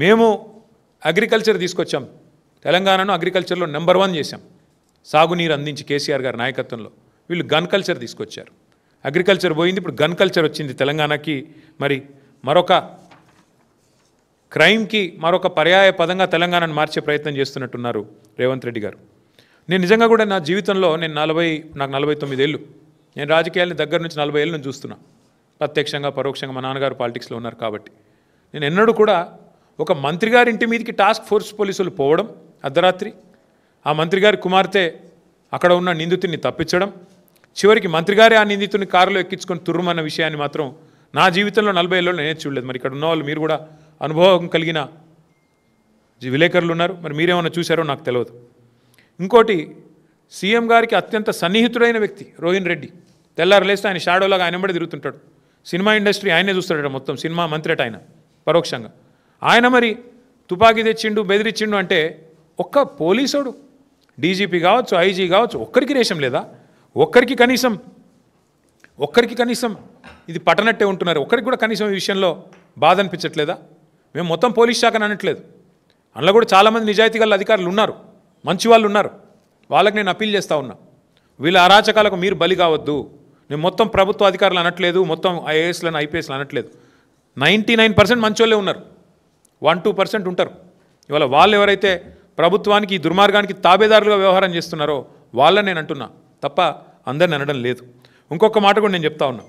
మేము అగ్రికల్చర్ తీసుకొచ్చాం, తెలంగాణను అగ్రికల్చర్లో నెంబర్ 1 చేశాం, సాగునీరు అందించి కేసీఆర్ గారి నాయకత్వంలో. వీళ్ళు గన్ కల్చర్ తీసుకొచ్చారు, అగ్రికల్చర్ పోయింది, ఇప్పుడు గన్ కల్చర్ వచ్చింది తెలంగాణకి. మరి మరొక క్రైమ్కి మరొక పర్యాయ పదంగా తెలంగాణను మార్చే ప్రయత్నం చేస్తున్నట్టున్నారు రేవంత్ రెడ్డి గారు. నేను నిజంగా కూడా నా జీవితంలో నాకు 49 ఏళ్ళు, నేను రాజకీయాలని దగ్గర నుంచి 40 ఏళ్ళ నుంచి చూస్తున్నా, ప్రత్యక్షంగా పరోక్షంగా. మా నాన్నగారు పాలిటిక్స్లో ఉన్నారు కాబట్టి నేను ఎన్నడూ కూడా ఒక మంత్రి గారి ఇంటి మీదకి టాస్క్ ఫోర్స్ పోలీసులు పోవడం అర్ధరాత్రి, ఆ మంత్రి గారి కుమార్తె అక్కడ ఉన్న నిందితుడిని తప్పించడం, చివరికి మంత్రి గారే ఆ నిందితుడిని కారులో ఎక్కించుకొని తుర్రుమన్న విషయాన్ని మాత్రం నా జీవితంలో 40 ఏళ్ళలో నేనే చూడలేదు. మరి ఇక్కడ ఉన్న వాళ్ళు మీరు కూడా అనుభవం కలిగిన విలేకరులు ఉన్నారు, మరి మీరేమన్నా చూశారో నాకు తెలియదు. ఇంకోటి, సీఎం గారికి అత్యంత సన్నిహితుడైన వ్యక్తి రోహిన్ రెడ్డి, తెల్లారు లేస్తే ఆయన షాడోలాగా ఆయన వెంబడి తిరుగుతుంటాడు. సినిమా ఇండస్ట్రీ ఆయనే చూస్తాడట, మొత్తం సినిమా మంత్రి అట ఆయన పరోక్షంగా. ఆయన మరి తుపాకీ తెచ్చిండు, బెదిరించిండు అంటే ఒక్క పోలీసుడు, డీజీపీ కావచ్చు, ఐజీ కావచ్చు, ఒక్కరికి రేషం లేదా? ఒక్కరికి కనీసం ఇది పట్టనట్టే ఉంటున్నారు, ఒక్కరికి కూడా కనీసం ఈ విషయంలో బాధ అనిపించట్లేదా? మేము మొత్తం పోలీస్ శాఖను అనట్లేదు, అందులో కూడా చాలామంది నిజాయితీ గల అధికారులు ఉన్నారు, మంచి వాళ్ళు ఉన్నారు, వాళ్ళకి నేను అప్పీల్ చేస్తూ ఉన్నా, వీళ్ళ అరాచకాలకు మీరు బలి కావద్దు. నేను మొత్తం ప్రభుత్వ అధికారులు అనట్లేదు, మొత్తం ఐఏఎస్లను ఐపీఎస్లు అనట్లేదు. 99% మంచోళ్ళే ఉన్నారు, 1-2% ఉంటారు. ఇవాళ వాళ్ళు ఎవరైతే ప్రభుత్వానికి ఈ దుర్మార్గానికి తాబేదారులుగా వ్యవహారం చేస్తున్నారో వాళ్ళని నేను అంటున్నా తప్ప అందరిని అనడం లేదు. ఇంకొక మాట కూడా నేను చెప్తా ఉన్నా,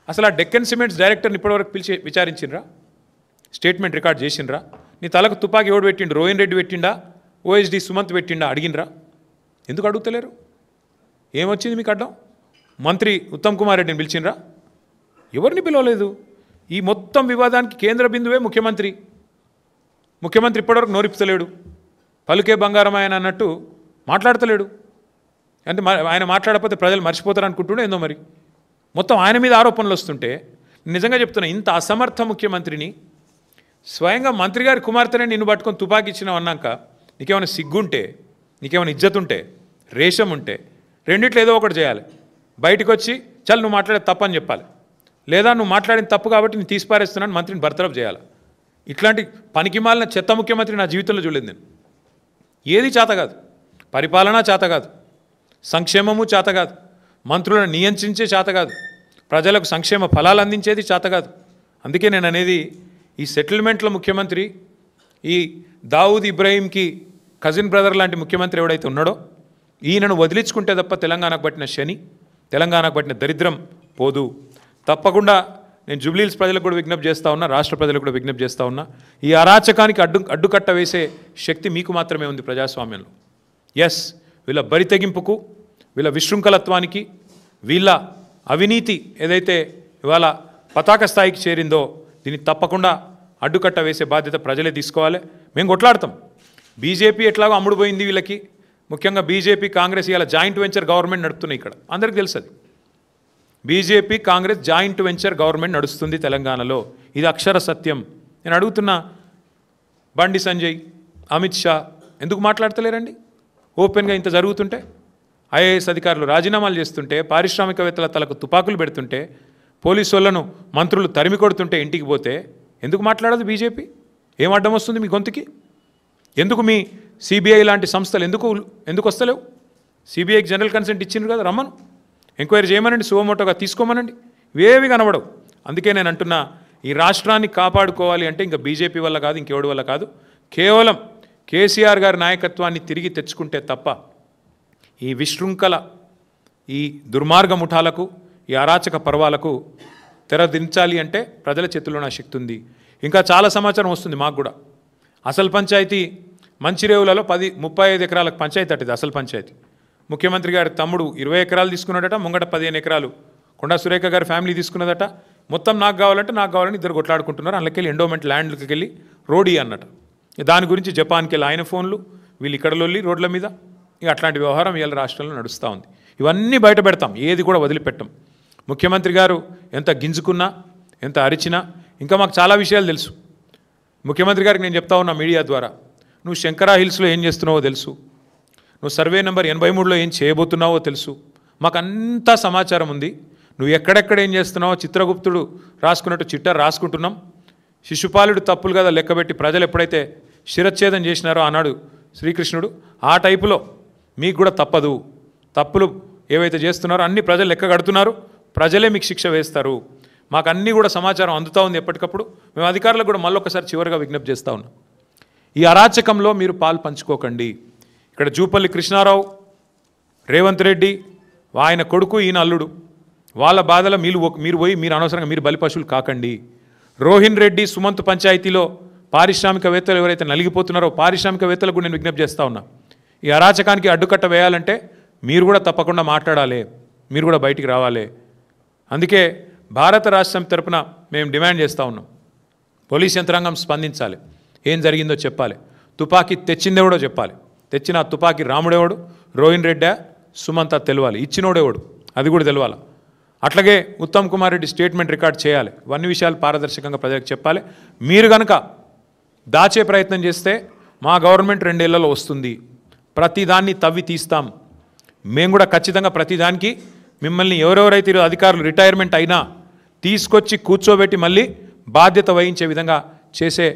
అసలు ఆ డెక్కన్ సిమెంట్స్ డైరెక్టర్ని ఇప్పటివరకు పిలిచి విచారించిండ్రా? స్టేట్మెంట్ రికార్డ్ చేసిండ్రా? నీ తలకు తుపాకీ ఎవడు పెట్టిండు? రోహిన్ రెడ్డి పెట్టిండా? ఓఎస్డి సుమంత్ పెట్టిండా? అడిగినరా? ఎందుకు అడుగుతలేరు? ఏమొచ్చింది మీకు అడ్డం? మంత్రి ఉత్తమ్ కుమార్ రెడ్డిని పిలిచిండ్రా? ఎవరిని పిలవలేదు. ఈ మొత్తం వివాదానికి కేంద్ర బిందువే ముఖ్యమంత్రి. ఇప్పటివరకు నోరిపుతలేడు, పలుకే బంగారం ఆయన అన్నట్టు మాట్లాడతలేడు. అంటే ఆయన మాట్లాడకపోతే ప్రజలు మర్చిపోతారు అనుకుంటుండే ఏందో మరి. మొత్తం ఆయన మీద ఆరోపణలు వస్తుంటే నిజంగా చెప్తున్నా, ఇంత అసమర్థ ముఖ్యమంత్రిని స్వయంగా మంత్రి గారి కుమార్తెనే నిన్ను పట్టుకొని తుపాకీ ఇచ్చినావు అన్నాక నీకేమైనా సిగ్గుంటే, నీకేమైనా ఇజ్జత్ ఉంటే, రేషం ఉంటే రెండిట్లో ఏదో ఒకటి చేయాలి. బయటకు వచ్చి చల్ నువ్వు మాట్లాడేది తప్పు అని చెప్పాలి, లేదా నువ్వు మాట్లాడిన తప్పు కాబట్టి నేను తీసిపారేస్తున్నాను మంత్రిని బర్తరఫ్ చేయాలి. ఇట్లాంటి పనికిమాలిన చెత్త ముఖ్యమంత్రి నా జీవితంలో చూడలేదు నేను. ఏది చేత కాదు, పరిపాలన చేత కాదు, సంక్షేమము చేత కాదు, మంత్రులను నియంత్రించే చేత కాదు, ప్రజలకు సంక్షేమ ఫలాలు అందించేది చేత కాదు. అందుకే నేను అనేది, ఈ సెటిల్మెంట్ల ముఖ్యమంత్రి, ఈ దావూద్ ఇబ్రాహీంకి కజిన్ బ్రదర్ లాంటి ముఖ్యమంత్రి ఎవడైతే ఉన్నాడో ఈయనను వదిలించుకుంటే తప్ప తెలంగాణకు పట్టిన శని, తెలంగాణకు పట్టిన దరిద్రం పోదు. తప్పకుండా నేను జూబ్లీహిల్స్ ప్రజలకు కూడా విజ్ఞప్తి చేస్తూ ఉన్నా, రాష్ట్ర ప్రజలకు కూడా విజ్ఞప్తి చేస్తూ ఉన్నా, ఈ అరాచకానికి అడ్డుకట్ట వేసే శక్తి మీకు మాత్రమే ఉంది ప్రజాస్వామ్యంలో. ఎస్, వీళ్ళ బరితెగింపుకు, వీళ్ళ విశృంఖలత్వానికి, వీళ్ళ అవినీతి ఏదైతే ఇవాళ పతాక స్థాయికి చేరిందో దీన్ని తప్పకుండా అడ్డుకట్ట వేసే బాధ్యత ప్రజలే తీసుకోవాలి. మేము కొట్లాడతాం. బీజేపీ ఎట్లాగో అమ్ముడుపోయింది వీళ్ళకి, ముఖ్యంగా బీజేపీ కాంగ్రెస్ ఇవాళ జాయింట్ వెంచర్ గవర్నమెంట్ నడుపుతున్నాయి. ఇక్కడ అందరికీ తెలుసు, అది BJP Congress joint venture government నడుస్తుంది తెలంగాణలో. ఇది అక్షర సత్యం. నేను అడుగుతున్నా, బండి సంజయ్, అమిత్ షా ఎందుకు మాట్లాడతలేరండి? ఓపెన్గా ఇంత జరుగుతుంటే, ఐఏఎస్ అధికారులు రాజీనామాలు చేస్తుంటే, పారిశ్రామికవేత్తల తలకు తుపాకులు పెడుతుంటే, పోలీసు వాళ్ళను మంత్రులు తరిమి కొడుతుంటే ఇంటికి పోతే ఎందుకు మాట్లాడదు బీజేపీ? ఏం అడ్డం వస్తుంది మీ గొంతుకి? ఎందుకు మీ సిబిఐ లాంటి సంస్థలు ఎందుకు వస్తలేవు? సిబిఐకి జనరల్ కన్సెంట్ ఇచ్చిండ్రు కదా, రమ్మను, ఎంక్వైరీ చేయమనండి, సువమోటోగా తీసుకోమనండి, ఇవేవి కనబడవు. అందుకే నేను అంటున్నా, ఈ రాష్ట్రాన్ని కాపాడుకోవాలి అంటే ఇంకా బీజేపీ వల్ల కాదు, ఇంకెవడి వల్ల కాదు, కేవలం కేసీఆర్ గారి నాయకత్వాన్ని తిరిగి తెచ్చుకుంటే తప్ప ఈ విశృంఖల, ఈ దుర్మార్గ ముఠాలకు, ఈ అరాచక పర్వాలకు తెరదించాలి అంటే ప్రజల చేతుల్లో నా శక్తి ఉంది. ఇంకా చాలా సమాచారం వస్తుంది మాకు కూడా. అసలు పంచాయతీ మంచిరేవులలో 35 ఎకరాలకు పంచాయతీ అట్టిది అసలు పంచాయతీ. ముఖ్యమంత్రి గారి తమ్ముడు 20 ఎకరాలు తీసుకున్నాడట, ముంగట 15 ఎకరాలు కొండా సురేఖ గారి ఫ్యామిలీ తీసుకున్నదట. మొత్తం నాకు కావాలని ఇద్దరు కొట్లాడుకుంటున్నారు. అందుకెళ్ళి ఎండోమెంట్ ల్యాండ్కి వెళ్ళి రోడీ అన్నట. దాని గురించి జపాన్కి వెళ్ళి ఆయన ఫోన్లు, వీళ్ళు ఇక్కడ లొల్లి రోడ్ల మీద. ఇక అట్లాంటి వ్యవహారం ఇవాళ రాష్ట్రంలో నడుస్తూ ఉంది. ఇవన్నీ బయట పెడతాం, ఏది కూడా వదిలిపెట్టం. ముఖ్యమంత్రి గారు ఎంత గింజుకున్నా, ఎంత అరిచినా ఇంకా మాకు చాలా విషయాలు తెలుసు. ముఖ్యమంత్రి గారికి నేను చెప్తా ఉన్నా మీడియా ద్వారా, నువ్వు శంకరా హిల్స్లో ఏం చేస్తున్నావో తెలుసు, నువ్వు సర్వే నెంబర్ 83లో ఏం చేయబోతున్నావో తెలుసు, మాకు అంతా సమాచారం ఉంది. నువ్వు ఎక్కడెక్కడ ఏం చేస్తున్నావో చిత్రగుప్తుడు రాసుకున్నట్టు చిట్టా రాసుకుంటున్నాం. శిశుపాలుడు తప్పులు కదా లెక్కబెట్టి ప్రజలు ఎప్పుడైతే శిరచ్ఛేదం చేసినారో ఆనాడు శ్రీకృష్ణుడు, ఆ టైపులో మీకు కూడా తప్పదు. తప్పులు ఏవైతే చేస్తున్నారో అన్ని ప్రజలు లెక్క కడుతున్నారు, ప్రజలే మీకు శిక్ష వేస్తారు. మాకు అన్నీ కూడా సమాచారం అందుతూ ఉంది ఎప్పటికప్పుడు. మేము అధికారులకు కూడా మళ్ళొకసారి చివరిగా విజ్ఞప్తి చేస్తూ ఉన్నాం, ఈ అరాచకంలో మీరు పాలు పంచుకోకండి. ఇక్కడ జూపల్లి కృష్ణారావు, రేవంత్ రెడ్డి, ఆయన కొడుకు, ఈయన అల్లుడు, వాళ్ళ బాధలో మీరు పోయి మీరు అనవసరంగా మీరు బలిపశువులు కాకండి. రోహిన్ రెడ్డి సుమంత్ పంచాయతీలో పారిశ్రామికవేత్తలు ఎవరైతే నలిగిపోతున్నారో పారిశ్రామికవేత్తలకు నేను విజ్ఞప్తి చేస్తూ ఉన్నా, ఈ అరాచకానికి అడ్డుకట్ట వేయాలంటే మీరు కూడా తప్పకుండా మాట్లాడాలి, మీరు కూడా బయటికి రావాలి. అందుకే భారత రాష్ట్రం తరపున మేము డిమాండ్ చేస్తూ ఉన్నాం, పోలీస్ యంత్రాంగం స్పందించాలి, ఏం జరిగిందో చెప్పాలి, తుపాకీ తెచ్చిందేవడో చెప్పాలి, తెచ్చిన తుపాకీ రాముడేవాడు, రోహిన్ రెడ్డా, సుమంత తెలవాలి, ఇచ్చినోడేవాడు అది కూడా తెలవాలి. అట్లాగే ఉత్తమ్ కుమార్ రెడ్డి స్టేట్మెంట్ రికార్డ్ చేయాలి. ఇవన్నీ విషయాలు పారదర్శకంగా ప్రజలకు చెప్పాలి. మీరు కనుక దాచే ప్రయత్నం చేస్తే మా గవర్నమెంట్ 2 ఏళ్లలో వస్తుంది, ప్రతిదాన్ని తవ్వి తీస్తాం. మేము కూడా ఖచ్చితంగా ప్రతిదానికి మిమ్మల్ని ఎవరెవరైతే అధికారులు రిటైర్మెంట్ అయినా తీసుకొచ్చి కూర్చోబెట్టి మళ్ళీ బాధ్యత వహించే విధంగా చేసే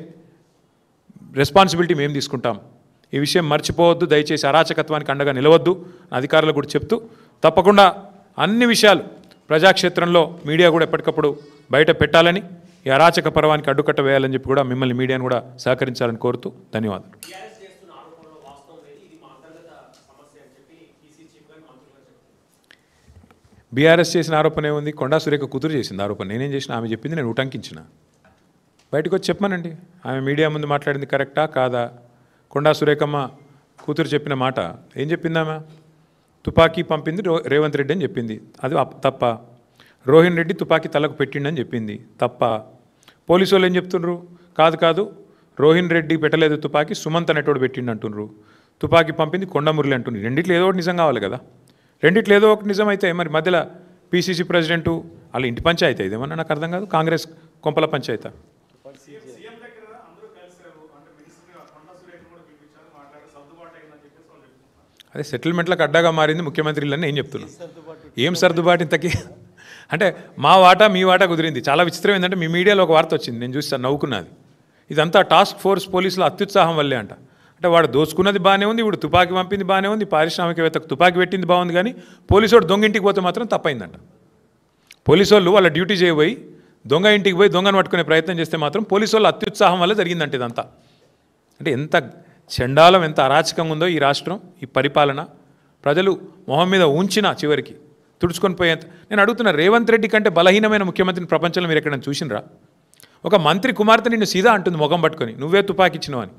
రెస్పాన్సిబిలిటీ మేము తీసుకుంటాం. ఈ విషయం మర్చిపోవద్దు, దయచేసి అరాచకత్వానికి అండగా నిలవద్దు అధికారులకు కూడా చెప్తూ, తప్పకుండా అన్ని విషయాలు ప్రజాక్షేత్రంలో మీడియా కూడా ఎప్పటికప్పుడు బయట పెట్టాలని, ఈ అరాచక పర్వానికి అడ్డుకట్ట వేయాలని చెప్పి కూడా మిమ్మల్ని మీడియాను కూడా సహకరించాలని కోరుతూ ధన్యవాదాలు. బీఆర్ఎస్ చేసిన ఆరోపణ ఏముంది? కొండా సురేఖ కూతురు చేసింది ఆరోపణ. నేనేం చేసిన? ఆమె చెప్పింది నేను ఉటంకించిన. బయటకు వచ్చి చెప్పమానండి, ఆమె మీడియా ముందు మాట్లాడింది కరెక్టా కాదా? కొండా సురేఖమ్మ కూతురు చెప్పిన మాట ఏం చెప్పింది? ఆమె తుపాకీ పంపింది రేవంత్ రెడ్డి అని చెప్పింది, అది తప్ప. రోహిన్ రెడ్డి తుపాకీ తలకు పెట్టిండని చెప్పింది, తప్ప. పోలీసు వాళ్ళు ఏం చెప్తున్నారు? కాదు రోహిన్ రెడ్డి పెట్టలేదు తుపాకీ, సుమంత్ అనేటోడు పెట్టిండు అంటున్నారు. తుపాకీ పంపింది కొండమురళి అంటున్నారు. రెండిట్లో ఏదో ఒకటి నిజం కావాలి కదా. రెండిట్లో ఏదో ఒకటి నిజమైతే మరి మధ్యలో పీసీసీ ప్రెసిడెంటు వాళ్ళ ఇంటి పంచాయతీ ఇదేమన్నా నాకు అర్థం కాదు. కాంగ్రెస్ కొంపల పంచాయతీ. అదే సెటిల్మెంట్లకు అడ్డాగా మారింది ముఖ్యమంత్రులని ఏం చెప్తున్నాను. ఏం సర్దుబాటు ఇంతకీ? అంటే మా వాటా మీ వాటా కుదిరింది. చాలా విచిత్రం ఏంటంటే మీ మీడియాలో ఒక వార్త వచ్చింది, నేను చూస్తాను, నవ్వుకున్నది. ఇదంతా టాస్క్ ఫోర్స్ పోలీసుల అత్యుత్సాహం వల్లే అంట. అంటే వాడు దోచుకున్నది బాగానే ఉంది, ఇప్పుడు తుపాకీ పంపింది బాగానే ఉంది, పారిశ్రామికవేత్తకు తుపాకీ పెట్టింది బాగుంది, కానీ పోలీసు వాడు దొంగ ఇంటికి పోతే మాత్రం తప్పైందంట. పోలీసు వాళ్ళు వాళ్ళ డ్యూటీ చేయబోయి దొంగ ఇంటికి పోయి దొంగను పట్టుకునే ప్రయత్నం చేస్తే మాత్రం పోలీసు వాళ్ళు అత్యుత్సాహం వల్ల జరిగిందంటే ఇదంతా. అంటే ఎంత చండాలం, ఎంత అరాచకంగా ఉందో ఈ రాష్ట్రం, ఈ పరిపాలన. ప్రజలు మొహం మీద ఉంచినా చివరికి తుడుచుకొని పోయేంత. నేను అడుగుతున్నా, రేవంత్ రెడ్డి కంటే బలహీనమైన ముఖ్యమంత్రిని ప్రపంచంలో మీరు ఎక్కడైనా చూసినరా? ఒక మంత్రి కుమార్తె నిన్ను సీదా అంటుంది ముఖం పట్టుకొని, నువ్వే తుపాకి ఇచ్చినావు అని.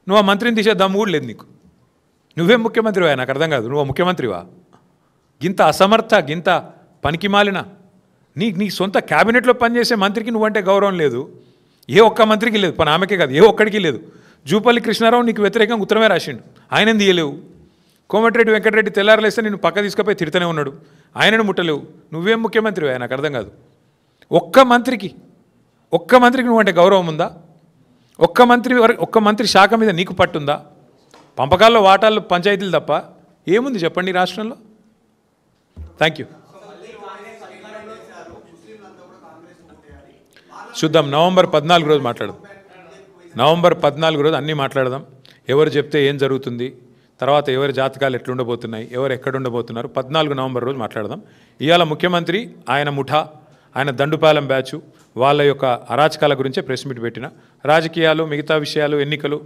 నువ్వు ఆ మంత్రిని తీసే దమ్ము కూడా లేదు నీకు. నువ్వేం ముఖ్యమంత్రివా? నాకు అర్థం కాదు. నువ్వు ముఖ్యమంత్రివా? గింత అసమర్థ, గింత పనికిమాలిన నీ సొంత క్యాబినెట్లో పనిచేసే మంత్రికి నువ్వంటే గౌరవం లేదు. ఏ ఒక్క మంత్రికి లేదు, పని ఆమెకే కాదు, ఏ ఒక్కడికి లేదు. జూపల్లి కృష్ణారావు నీకు వ్యతిరేకంగా ఉత్తరమే రాసిండు, ఆయనని తీయలేవు. కోమటిరెడ్డి వెంకటరెడ్డి తెల్లారలేస్తే నేను పక్క తీసుకుపోయి తిడుతూనే ఉన్నాడు, ఆయనను ముట్టలేవు. నువ్వేం ముఖ్యమంత్రివా? నాకు అర్థం కాదు. ఒక్క మంత్రికి నువ్వంటే గౌరవం ఉందా? ఒక్క మంత్రి శాఖ మీద నీకు పట్టుందా? పంపకాల్లో వాటాల్లో పంచాయతీలు తప్ప ఏముంది చెప్పండి రాష్ట్రంలో? Thank you. చూద్దాం, నవంబర్ 14 రోజు మాట్లాడదాం. నవంబర్ 14 రోజు అన్నీ మాట్లాడదాం. ఎవరు చెప్తే ఏం జరుగుతుంది, తర్వాత ఎవరి జాతకాలు ఎట్లుండబోతున్నాయి, ఎవరు ఎక్కడుండబోతున్నారు, 14 నవంబర్ రోజు మాట్లాడదాం. ఇవాళ ముఖ్యమంత్రి, ఆయన ముఠా, ఆయన దండుపాలెం బ్యాచు, వాళ్ళ యొక్క అరాచకాల గురించే ప్రెస్ మీట్ పెట్టిన. రాజకీయాలు, మిగతా విషయాలు, ఎన్నికలు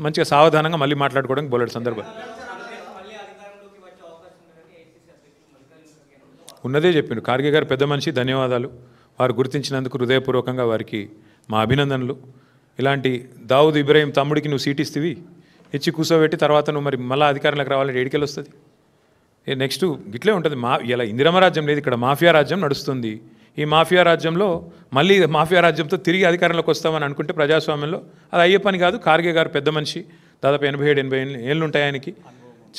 మంచిగా సావధానంగా మళ్ళీ మాట్లాడుకోవడానికి బోలెడు సందర్భం ఉన్నదే చెప్పిండు. ఖార్గే గారు పెద్ద మనిషి, ధన్యవాదాలు. వారు గుర్తించినందుకు హృదయపూర్వకంగా వారికి మా అభినందనలు. ఇలాంటి దావుద్ ఇబ్రాహీం తమ్ముడికి నువ్వు సీట్ ఇస్తేవి, ఇచ్చి కూర్చోబెట్టి తర్వాత నువ్వు మరి మళ్ళీ అధికారంలోకి రావాలంటే ఏడికెళ్ళి వస్తుంది? నెక్స్ట్ గిట్లే ఉంటుంది. ఇలా ఇందిరమ రాజ్యం లేదు, ఇక్కడ మాఫియా రాజ్యం నడుస్తుంది. ఈ మాఫియా రాజ్యంలో మళ్ళీ మాఫియా రాజ్యంతో తిరిగి అధికారంలోకి వస్తామని అనుకుంటే ప్రజాస్వామ్యంలో అది అయ్యే పని కాదు. ఖార్గే గారు పెద్ద మనిషి, దాదాపు 87-80 ఏళ్ళు ఉంటాయి ఆయనకి,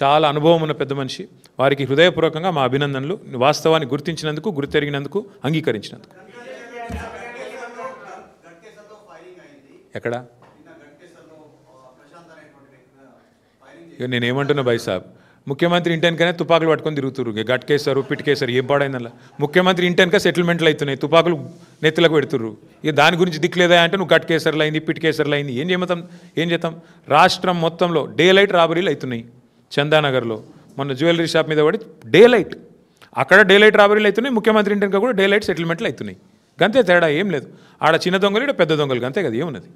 చాలా అనుభవం ఉన్న పెద్ద మనిషి. వారికి హృదయపూర్వకంగా మా అభినందనలు, వాస్తవాన్ని గుర్తించినందుకు, గుర్తెరిగినందుకు, అంగీకరించినందుకు. ఎక్కడ? ఇక నేనేమంటున్నా భాయ్ సాబ్, ముఖ్యమంత్రి ఇంటెనకనే తుపాకులు పట్టుకొని తిరుగుతురు గట్కేశారు పిటికేశారు ఏం పాడైందల్లా ముఖ్యమంత్రి ఇంటెనక సెటిల్మెంట్లు అవుతున్నాయి తుపాకులు నెత్తులకు పెడుతుర్రు ఇక దాని గురించి దిక్కులేదా అంటే నువ్వు గట్కేసర్లు అయింది పిటికేసర్లు అయింది ఏం చేద్దాం రాష్ట్రం మొత్తంలో డే లైట్ రాబరీలు అవుతున్నాయి చందానగర్లో మొన్న జ్యువెలరీ షాప్ మీద పడి డే లైట్ అక్కడ డే లైట్ రాబరీలు అవుతున్నాయి ముఖ్యమంత్రి ఇంటెనక కూడా డే లైట్ సెటిల్మెంట్లు అవుతున్నాయి గంతే తేడా ఏం లేదు ఆడ చిన్న దొంగలు ఇక్కడ పెద్ద దొంగలు గంతే కదా ఏమున్నది